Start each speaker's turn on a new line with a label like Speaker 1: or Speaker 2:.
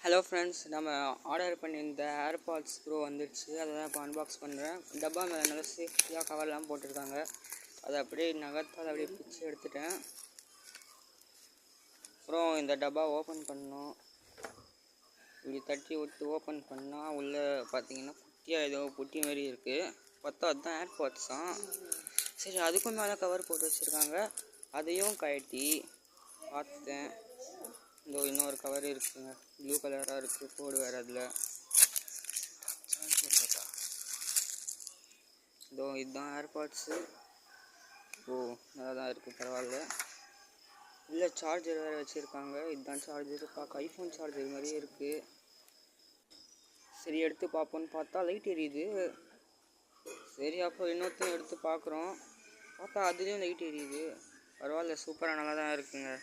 Speaker 1: Hello friends, நம்ம order பண்ணியிருந்த AirPods bro வந்துடுச்சு. அதை தான் இப்போ அன்பாக்ஸ் பண்ணுறேன். டப்பா மேலே நல்லா சேஃப்டியாக கவர்லாம் போட்டிருக்காங்க. அதை அப்படியே நகர்த்தால் அப்படியே பிச்சு எடுத்துட்டேன். அப்புறம் இந்த டப்பா ஓப்பன் பண்ணோம். இப்படி தட்டி விட்டு ஓப்பன் பண்ணால் உள்ளே பார்த்தீங்கன்னா குட்டியாக ஏதோ புட்டி மாதிரி இருக்குது. பார்த்தா அதுதான் ஏர்பாட்ஸ் தான். சரி, அதுக்கும் மேலே கவர் போட்டு வச்சுருக்காங்க. அதையும் கழட்டி பார்த்தேன். இன்னொரு கவர் இருக்குங்க, ப்ளூ கலராக இருக்குது. கோடு வேறு அதில். இதுதான் ஏர்பாட்ஸு. நல்லா தான் இருக்குது, பரவாயில்ல. இல்லை, சார்ஜர் வேறு வச்சுருக்காங்க. இதுதான் சார்ஜர். பார்க்க ஐஃபோன் சார்ஜர் மாதிரியே இருக்குது. சரி, எடுத்து பார்ப்போன்னு பார்த்தா லைட் எரியுது. சரி, அப்போ இன்னொருத்தையும் எடுத்து பார்க்குறோம். பார்த்தா அதுலேயும் லைட் எரியுது. பரவாயில்ல, சூப்பராக நல்லா தான் இருக்குங்க.